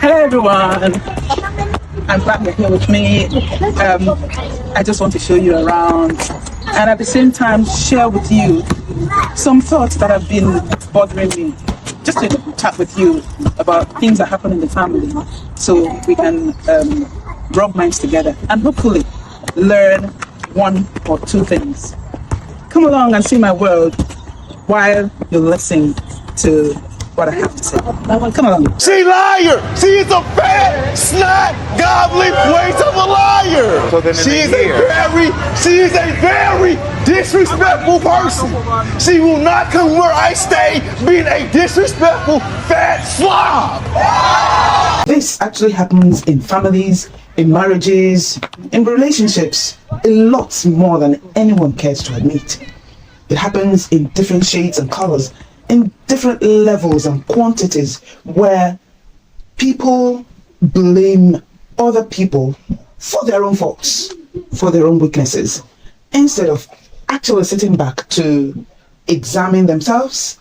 Hello everyone, I'm glad you're here with me. I just want to show you around and at the same time share with you some thoughts that have been bothering me. Just to chat with you about things that happen in the family so we can rub minds together and hopefully learn one or two things. Come along and see my world while you're listening to what I have to say. Come along. She liar. She is a fat, snot, gobbling waste of a liar. So then she is a very disrespectful person. She will not come where I stay being a disrespectful fat slob. This actually happens in families, in marriages, in relationships, a lot more than anyone cares to admit. It happens in different shades and colors, in different levels and quantities, where people blame other people for their own faults, for their own weaknesses, instead of actually sitting back to examine themselves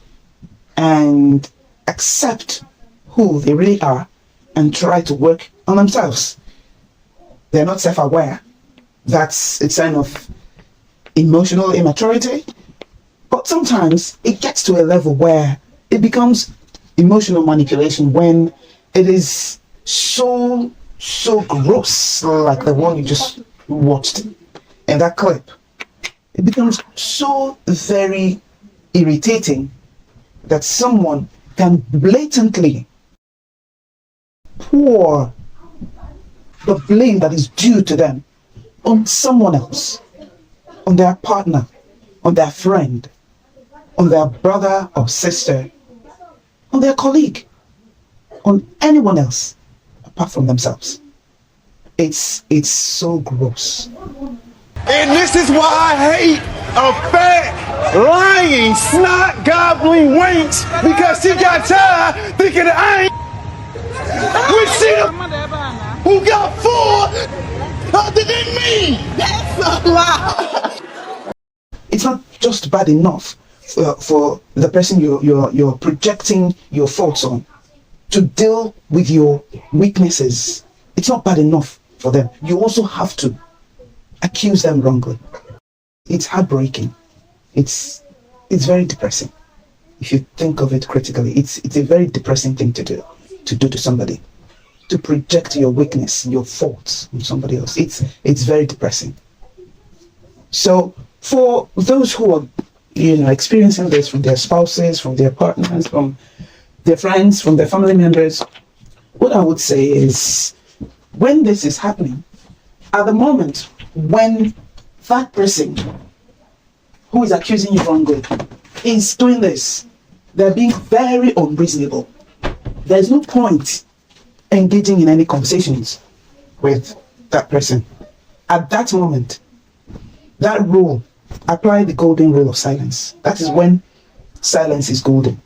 and accept who they really are and try to work on themselves. They're not self-aware. That's a sign of emotional immaturity. But sometimes it gets to a level where it becomes emotional manipulation when it is so gross, like the one you just watched in that clip. It becomes so very irritating that someone can blatantly pour the blame that is due to them on someone else, on their partner, on their friend, on their brother or sister, on their colleague, on anyone else apart from themselves. It's so gross. And this is why I hate a fat, lying, snot, gobbling wench, because she got tired thinking that I ain't when she the who got 4 other than me. That's a lie. It's not just bad enough for the person you're projecting your faults on to deal with your weaknesses. It's not bad enough for them. You also have to accuse them wrongly. It's heartbreaking. It's very depressing. If you think of it critically, it's a very depressing thing to do to somebody, to project your weakness, your faults on somebody else. It's very depressing. So for those who are experiencing this from their spouses, from their partners, from their friends, from their family members, what I would say is, when this is happening, at the moment when that person who is accusing you wrongly is doing this, they're being very unreasonable. There's no point engaging in any conversations with that person. At that moment, that rule, apply the golden rule of silence. That is when silence is golden.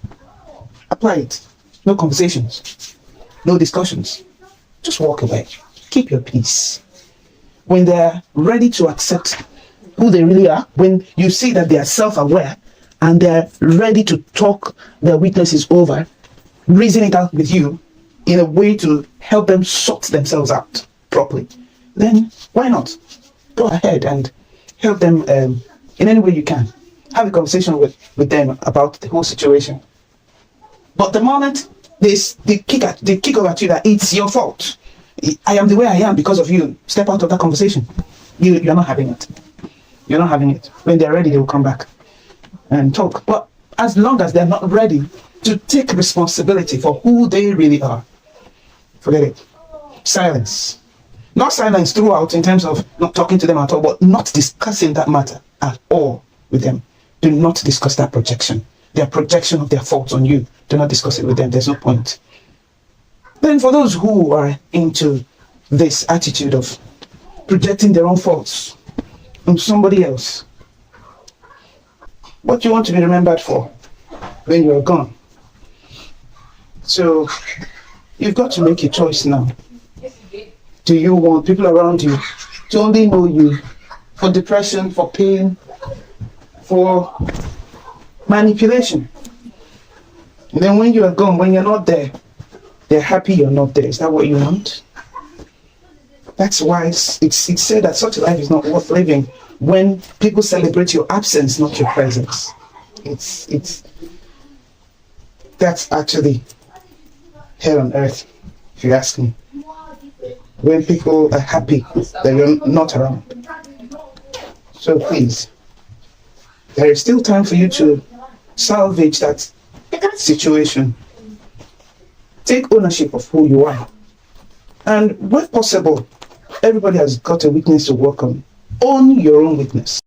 Apply it. No conversations, no discussions. Just walk away. Keep your peace. When they're ready to accept who they really are, when you see that they are self-aware and they're ready to talk their weaknesses over, reason it out with you in a way to help them sort themselves out properly, then why not? Go ahead and help them in any way you can. Have a conversation with them about the whole situation. But the moment they kick over at you that it's your fault, I am the way I am because of you, step out of that conversation. You're not having it. You're not having it. When they're ready, they will come back and talk. But as long as they're not ready to take responsibility for who they really are, forget it. Silence. Not silence throughout in terms of not talking to them at all, but not discussing that matter at all with them. Do not discuss that projection. Their projection of their faults on you. Do not discuss it with them. There's no point. Then for those who are into this attitude of projecting their own faults on somebody else, what you want to be remembered for when you're gone. So you've got to make a choice now. Do you want people around you to only know you for depression, for pain, for manipulation? And then when you are gone, when you're not there, they're happy you're not there. Is that what you want? That's why it's said that such a life is not worth living when people celebrate your absence, not your presence. That's actually hell on earth, if you ask me. When people are happy that you're not around. So please, there is still time for you to salvage that situation. Take ownership of who you are. And where possible, everybody has got a weakness to work on. Own your own weakness.